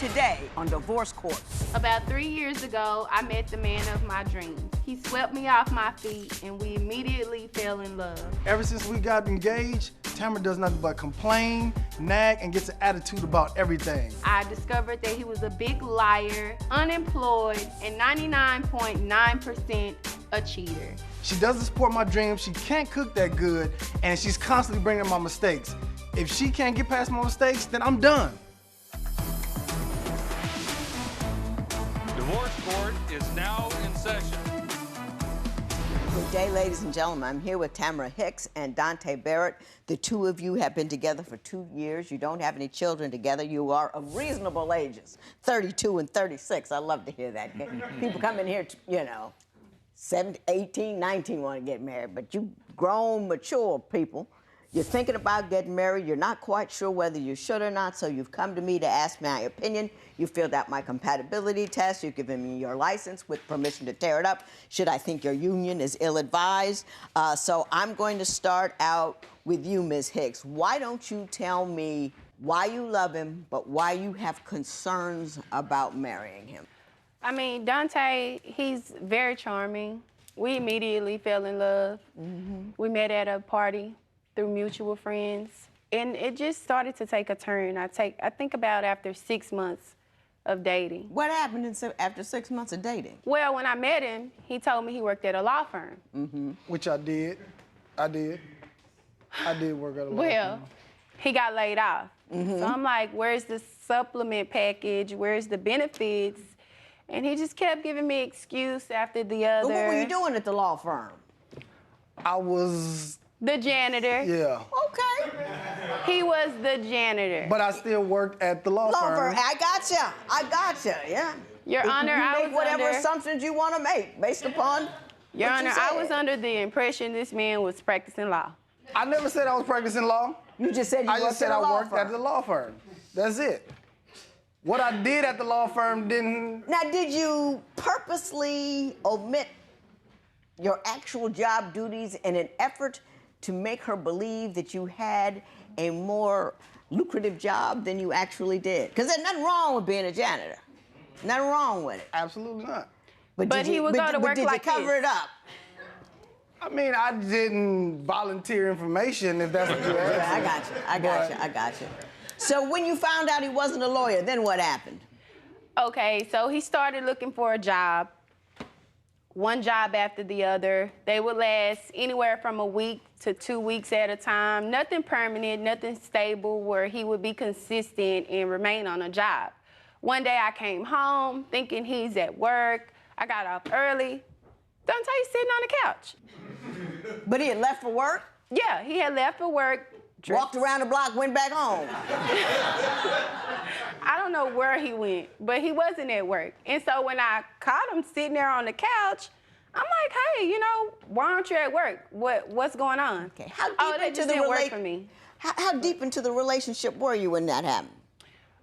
today on Divorce Court. About 3 years ago, I met the man of my dreams. He swept me off my feet, and we immediately fell in love. Ever since we got engaged, Tamara does nothing but complain, nag, and gets an attitude about everything. I discovered that he was a big liar, unemployed, and 99.9% a cheater. She doesn't support my dreams, she can't cook that good, and she's constantly bringing up my mistakes. If she can't get past my mistakes, then I'm done. Divorce Court is now in session. Good day, ladies and gentlemen. I'm here with Tamara Hicks and Donte Barrett. The two of you have been together for 2 years. You don't have any children together. You are of reasonable ages, 32 and 36. I love to hear that. People come in here, you know, 17, 18, 19 want to get married, but you grown, mature people. You're thinking about getting married. You're not quite sure whether you should or not, so you've come to me to ask my opinion. You filled out my compatibility test. You've given me your license with permission to tear it up should I think your union is ill-advised. So I'm going to start out with you, Ms. Hicks. Why don't you tell me why you love him, but why you have concerns about marrying him? I mean, Donte, he's very charming. We immediately fell in love. We met at a party through mutual friends, and it just started to take a turn. I think about after 6 months of dating. What happened after 6 months of dating? Well, when I met him, he told me he worked at a law firm. Which I did. I did work at a law Well, firm. he got laid off. So I'm like, where's the supplement package? Where's the benefits? And he just kept giving me excuse after the other. But what were you doing at the law firm? I was... The janitor. Yeah. Okay. He was the janitor. But I still worked at the law firm. I gotcha, yeah. Your Honor, you I make was whatever under... assumptions you want to make based upon Your what Honor, you I said. was under the impression this man was practicing law. I never said I was practicing law. You just said you I just said I worked at the law firm. That's it. What I did at the law firm didn't... Now, did you purposely omit your actual job duties in an effort to make her believe that you had a more lucrative job than you actually did? Because there's nothing wrong with being a janitor. Nothing wrong with it. Absolutely not. But he would go to work like did you cover this. it up? I mean, I didn't volunteer information, if that's what you're asking. Yeah, I got you. So when you found out he wasn't a lawyer, then what happened? Okay, so he started looking for a job. One job after the other. They would last anywhere from a week to 2 weeks at a time. Nothing permanent, nothing stable where he would be consistent and remain on a job. One day I came home thinking he's at work. I got off early. Donte's sitting on the couch. But he had left for work? Yeah, he had left for work. Walked around the block, went back home. I don't know where he went, but he wasn't at work. And so when I caught him sitting there on the couch, I'm like, hey, you know, why aren't you at work? What's going on? Okay, how deep that into just the didn't work for me. How deep into the relationship were you when that happened?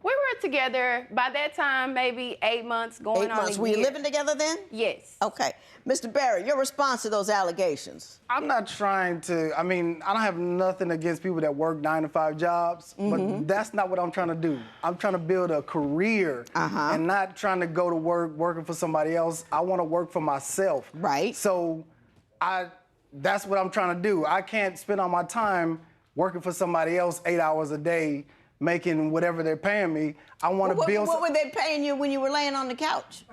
We were together by that time, maybe 8 months, going 8 on months. a Were year. you living together then? Yes. Okay. Mr. Barrett, your response to those allegations? I'm not trying to, I mean, I don't have nothing against people that work 9-to-5 jobs, but that's not what I'm trying to do. I'm trying to build a career and not trying to go to work working for somebody else. I want to work for myself. Right. So that's what I'm trying to do. I can't spend all my time working for somebody else 8 hours a day, making whatever they're paying me. I want to build... What were they paying you when you were laying on the couch?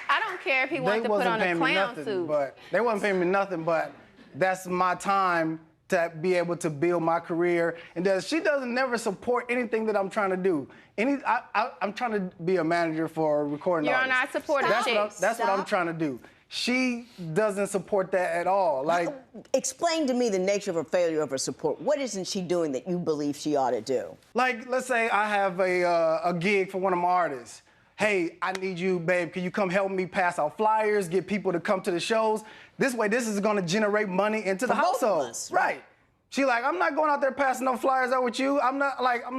I don't care if he wanted to put on a clown suit. But they wasn't paying me nothing, but that's my time to be able to build my career. And she doesn't never support anything that I'm trying to do. I'm trying to be a manager for a recording You're artist. not supporting chicks. That's what I'm trying to do. She doesn't support that at all. Like, explain to me the nature of her failure of her support. What isn't she doing that you believe she ought to do? Like, let's say I have a gig for one of my artists. Hey, I need you, babe. Can you come help me pass out flyers, get people to come to the shows? This way, this is gonna generate money into the household. Right. She like, I'm not going out there passing no flyers out with you. I'm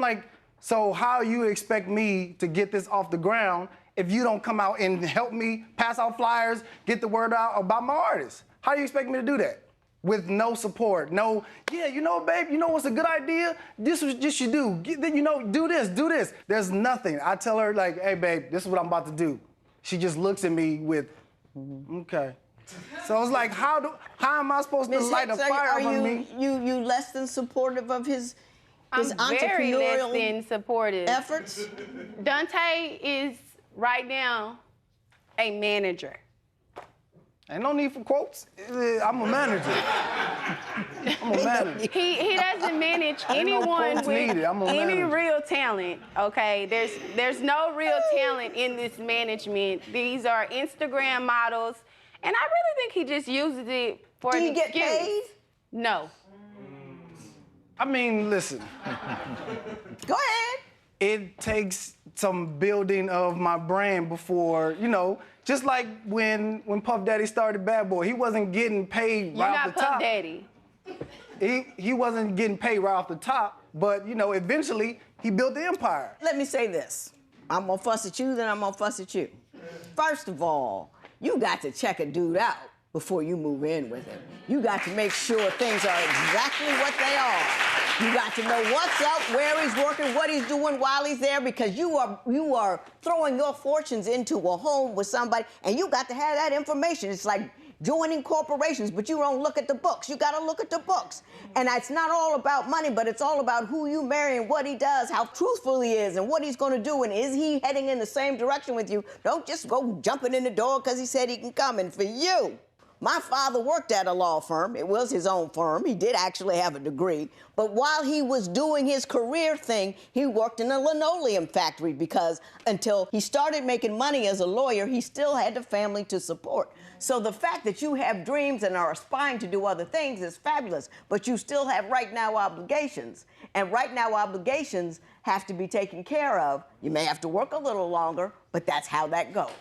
like, so how you expect me to get this off the ground if you don't come out and help me pass out flyers, get the word out about my artist? How do you expect me to do that? with no support. No, yeah, you know, babe, you know what's a good idea? This is just you do. You know, do this, do this. There's nothing. I tell her, like, hey, babe, this is what I'm about to do. She just looks at me with, okay. So it's like, how am I supposed to light a fire under me? You less than supportive of his I'm very less entrepreneurial than supportive. efforts? Donte is right now a manager. Ain't no need for quotes. I'm a manager. I'm a manager. He doesn't manage Ain't no anyone quotes with needed. I'm a any manager. real talent, okay? There's no real talent in this management. These are Instagram models, and I really think he just uses it for Do an you get excuse. paid? No. I mean, listen. Go ahead. It takes some building of my brand before, you know, just like when Puff Daddy started Bad Boy, he wasn't getting paid right off the top. You're not Puff Daddy. He wasn't getting paid right off the top, but, you know, eventually he built the empire. Let me say this. I'm gonna fuss at you, then I'm gonna fuss at you. First of all, you got to check a dude out before you move in with him. You got to make sure things are exactly what they are. You got to know what's up, where he's working, what he's doing while he's there, because you are throwing your fortunes into a home with somebody, and you got to have that information. It's like joining corporations, but you don't look at the books. You got to look at the books. And it's not all about money, but it's all about who you marry and what he does, how truthful he is, and what he's going to do, and is he heading in the same direction with you? Don't just go jumping in the door because he said he can come. And for you, my father worked at a law firm. It was his own firm. He did actually have a degree. But while he was doing his career thing, he worked in a linoleum factory because until he started making money as a lawyer, he still had the family to support. So the fact that you have dreams and are aspiring to do other things is fabulous, but you still have right now obligations. And right now obligations have to be taken care of. You may have to work a little longer, but that's how that goes.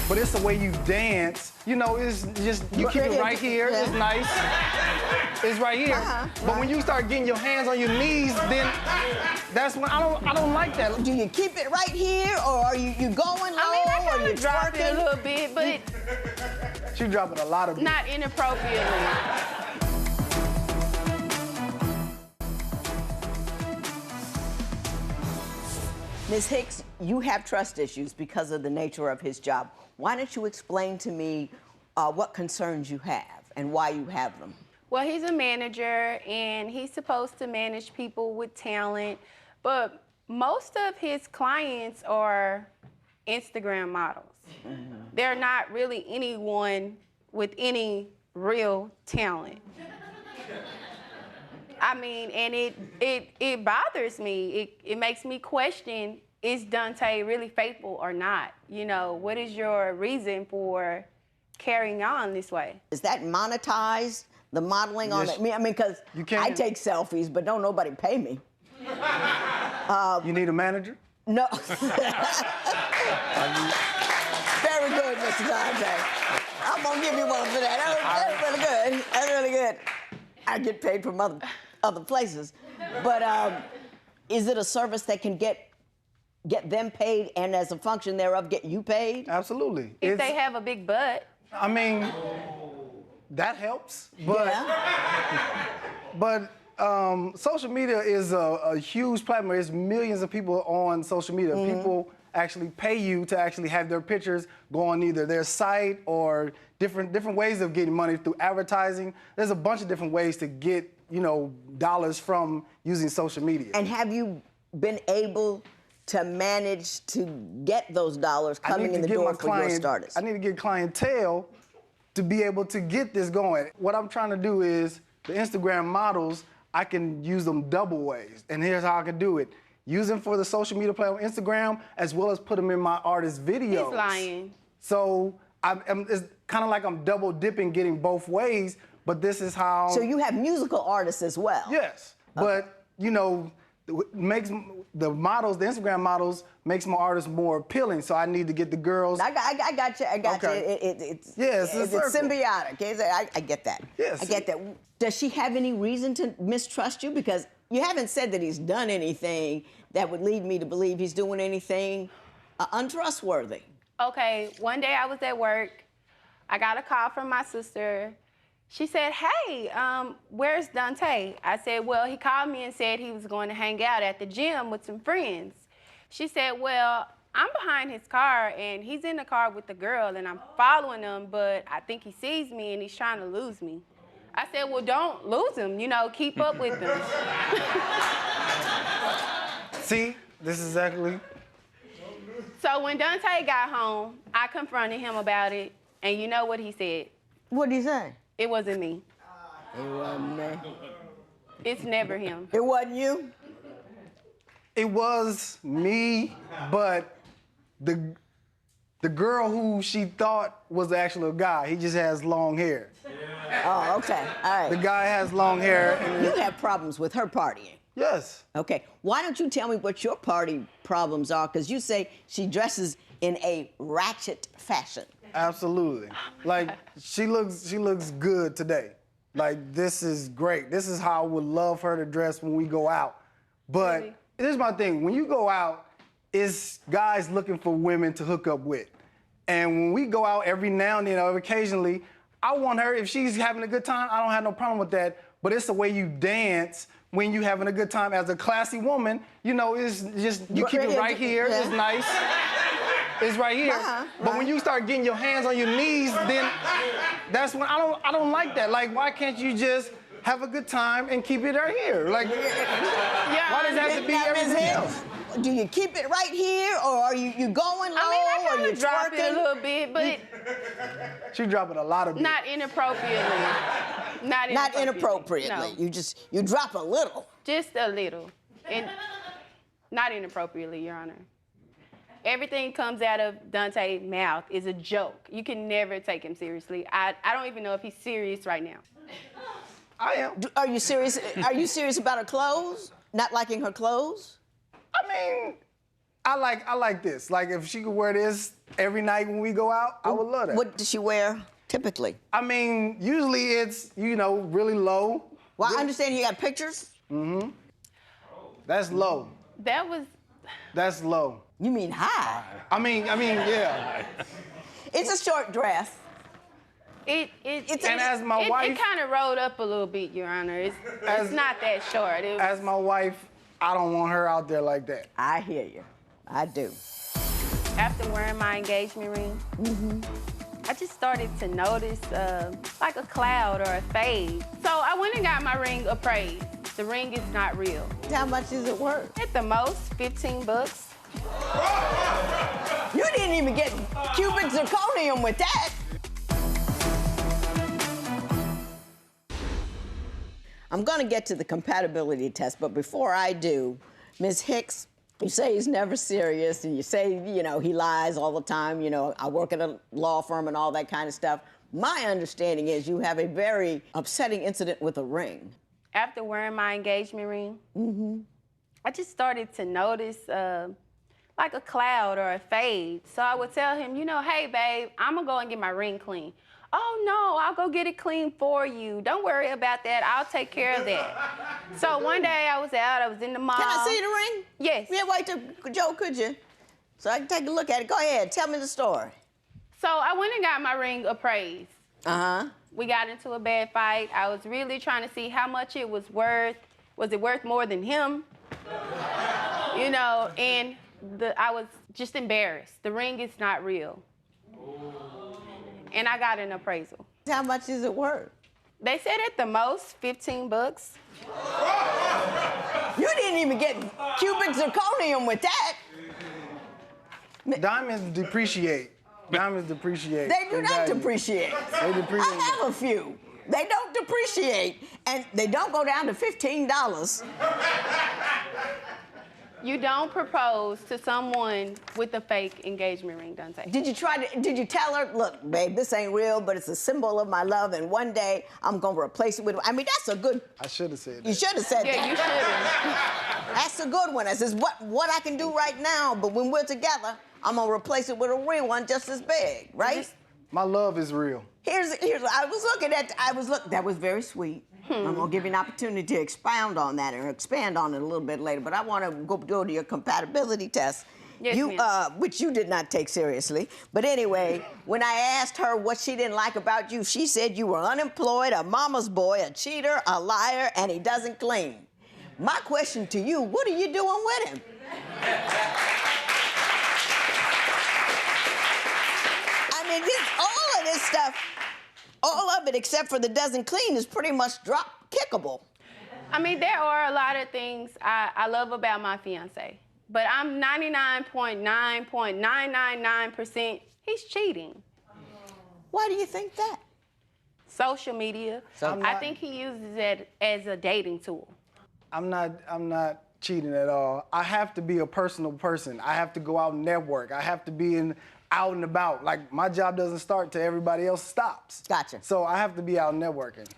But it's the way you dance. You know, it's just, you keep it right here, it's nice. It's right here. But when you start getting your hands on your knees, then that's when I don't like that. Do you keep it right here, or are you going low, I mean, I or kind you of dropped it a twerking? little bit, but She's dropping a lot of beats. not inappropriately. Ms. Hicks, you have trust issues because of the nature of his job. Why don't you explain to me what concerns you have and why you have them? Well, he's a manager, and he's supposed to manage people with talent, but most of his clients are Instagram models. They're not really anyone with any real talent. I mean, and it bothers me. It makes me question, is Donte really faithful or not? You know, what is your reason for carrying on this way? Is that monetized, the modeling on it? I mean, because I take selfies, but don't nobody pay me. You need a manager? No. Very good, Mr. Donte. I'm gonna give you one for that. That's really good. That's really good. I get paid from other places, but is it a service that can get them paid, and as a function thereof, get you paid? Absolutely. If they have a big butt. I mean, that helps, but social media is a huge platform. There's millions of people on social media. People actually pay you to actually have their pictures go on either their site or different ways of getting money through advertising. There's a bunch of different ways to get, you know, dollars from using social media. And have you been able to manage to get those dollars coming in the door for your starters? I need to get clientele to be able to get this going. What I'm trying to do is the Instagram models, I can use them double ways. And here's how I can do it. Use them for the social media platform Instagram, as well as put them in my artist videos. He's lying. So it's kind of like I'm double dipping, getting both ways, but this is how. So you have musical artists as well? Yes, but you know, makes the models, the Instagram models, makes my artists more appealing. So I need to get the girls. I got you. Okay. It's it's symbiotic. I get that. Yes. I get that. Does she have any reason to mistrust you? Because you haven't said that he's done anything that would lead me to believe he's doing anything untrustworthy. Okay, one day I was at work. I got a call from my sister. She said, hey, where's Donte? I said, well, he called me and said he was going to hang out at the gym with some friends. She said, well, I'm behind his car, and he's in the car with the girl, and I'm following him, but I think he sees me, and he's trying to lose me. I said, well, don't lose him, you know, keep up with him. See, this is exactly. So when Donte got home, I confronted him about it, and you know what he said? What did he say? It wasn't me. It wasn't me. It's never him. It wasn't you? It was me, but the girl who she thought was actually a guy, he just has long hair. Oh, okay. All right. The guy has long hair. And You have problems with her partying. yes. Okay. Why don't you tell me what your party problems are? Because you say she dresses in a ratchet fashion. Absolutely. Like, she looks good today. Like, this is great. This is how I would love her to dress when we go out. But Really? here's my thing. When you go out, it's guys looking for women to hook up with. And when we go out every now and then or occasionally, I want her, if she's having a good time, I don't have no problem with that. But it's the way you dance when you having a good time as a classy woman. You know, it's just, you keep it right here. Yeah. It's nice. It's right here. But when you start getting your hands on your knees, then that's when I don't like that. Like, why can't you just have a good time and keep it right here? Like, why does it have to be Now, Ms. everything Hill, else? do you keep it right here, or are you going low, I or kind you of drop it a twerking? little bit, but She dropping a lot of beats. not inappropriately. Not inappropriately. No, You drop a little. just a little. And not inappropriately, Your Honor. Everything comes out of Donte's mouth is a joke. You can never take him seriously. I don't even know if he's serious right now. I am. Are you serious? Are you serious about her clothes? Not liking her clothes? I mean, I like this. Like, if she could wear this every night when we go out, I would love that. What does she wear typically? I mean, usually it's, you know, really low. Well, I understand you got pictures. That's low. That's low. You mean high? I mean, yeah. It's a short dress. And as my wife- it kind of rolled up a little bit, Your Honor. It's not that short. As my wife, I don't want her out there like that. I hear you. I do. After wearing my engagement ring, I just started to notice like a cloud or a fade. So I went and got my ring appraised. The ring is not real. How much is it worth? At the most, 15 bucks. You didn't even get cubic zirconium with that. I'm going to get to the compatibility test, but before I do, Ms. Hicks, you say he's never serious, and you say, you know, he lies all the time. You know, I work at a law firm and all that kind of stuff. My understanding is you have a very upsetting incident with a ring. After wearing my engagement ring, I just started to notice like a cloud or a fade. So I would tell him, you know, hey, babe, I'm going to go and get my ring clean. Oh, no, I'll go get it clean for you. Don't worry about that. I'll take care of that. So one day I was out. I was in the mall. Can I see the ring? Yes. Yeah, wait till Joe, could you? So I can take a look at it. Go ahead. Tell me the story. So I went and got my ring appraised. Uh-huh. We got into a bad fight. I was really trying to see how much it was worth. Was it worth more than him? You know, and I was just embarrassed. The ring is not real. And I got an appraisal. How much is it worth? They said at the most 15 bucks. You didn't even get cubic zirconium with that. Diamonds depreciate. Diamonds depreciate. They do in not value. depreciate. They depreciate. I have a few. They don't depreciate, and they don't go down to $15. You don't propose to someone with a fake engagement ring, Donte. Did you tell her, look, babe, this ain't real, but it's a symbol of my love, and one day I'm gonna replace it with, I mean, that's a good, I should have said that. you should have said Yeah, that. you should. That's a good one. I says, what I can do right now, but when we're together, I'm gonna replace it with a real one just as big, right? My love is real. Here's that was very sweet. I'm gonna give you an opportunity to expound on that or expand on it a little bit later, but I wanna go to your compatibility test. Yes, ma'am. Which you did not take seriously. But anyway, when I asked her what she didn't like about you, she said you were unemployed, a mama's boy, a cheater, a liar, and he doesn't clean. My question to you, what are you doing with him? I mean, all of this stuff, all of it except for the doesn't clean is pretty much kickable. I mean, there are a lot of things I love about my fiance, but I'm 99.999% he's cheating. Why do you think that? Social media. I think he uses it as a dating tool. I'm not cheating at all. I have to be a personal person. I have to go out and network. I have to be out and about. Like, my job doesn't start till everybody else stops. Gotcha. So I have to be out networking.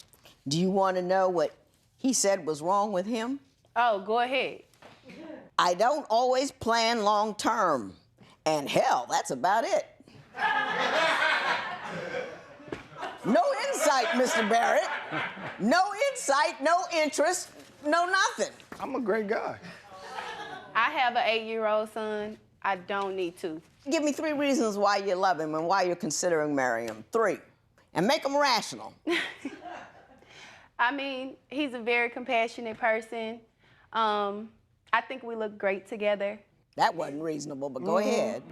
Do you want to know what he said was wrong with him? Oh, go ahead. I don't always plan long term. And hell, that's about it. No insight, Mr. Barrett. No insight, no interest, no nothing. I'm a great guy. I have an 8-year-old son. I don't need to. Give me 3 reasons why you love him and why you're considering marrying him. 3. And make them rational. I mean, he's a very compassionate person. I think we look great together. That wasn't reasonable, but go ahead.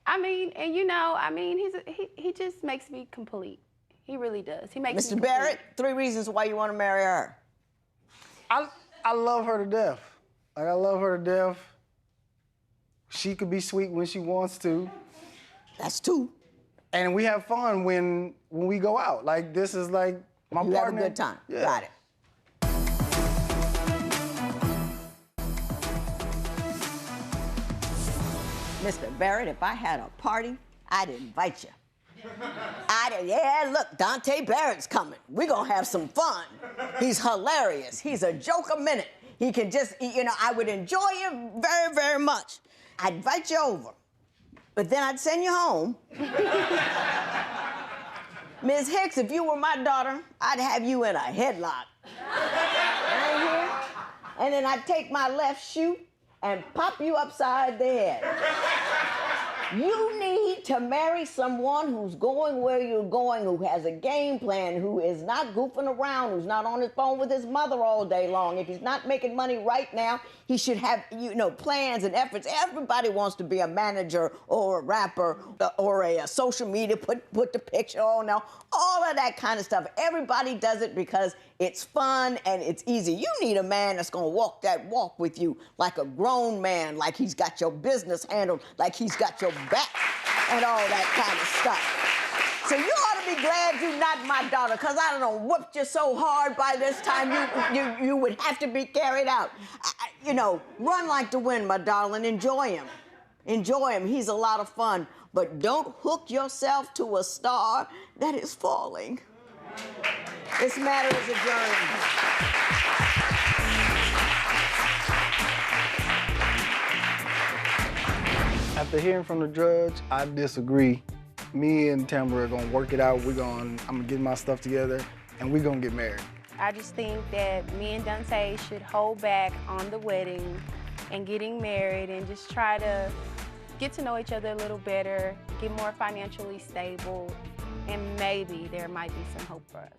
I mean, and you know, I mean, he just makes me complete. He really does. He makes me Mr. Barrett, 3 reasons why you want to marry her. I love her to death. Like, I love her to death. She could be sweet when she wants to. That's 2. And we have fun when we go out. Like, this is like my You partner. have a good time. Yeah. Got it. Mr. Barrett, if I had a party, I'd invite you. Yeah, look, Donte Barrett's coming. We're gonna have some fun. He's hilarious. He's a joke a minute. He can just, you know, I would enjoy you very, very much. I'd invite you over, but then I'd send you home. Ms. Hicks, if you were my daughter, I'd have you in a headlock. Right here. And then I'd take my left shoe and pop you upside the head. You need to marry someone who's going where you're going, who has a game plan, who is not goofing around, who's not on his phone with his mother all day long. If he's not making money right now, he should have, you know, plans and efforts. Everybody wants to be a manager or a rapper or a social media, put the picture on now, all of that kind of stuff. Everybody does it because it's fun and it's easy. You need a man that's gonna walk that walk with you like a grown man, like he's got your business handled, like he's got your back and all that kind of stuff. So you ought to be glad you're not my daughter, because I done whooped you so hard by this time you would have to be carried out. You know, run like the wind, my darling. Enjoy him. Enjoy him. He's a lot of fun. But don't hook yourself to a star that is falling. This matter is adjourned. After hearing from the judge, I disagree. Me and Tamara are gonna work it out. I'm gonna get my stuff together, and we're gonna get married. I just think that me and Donte should hold back on the wedding and getting married and just try to get to know each other a little better, get more financially stable, and maybe there might be some hope for us.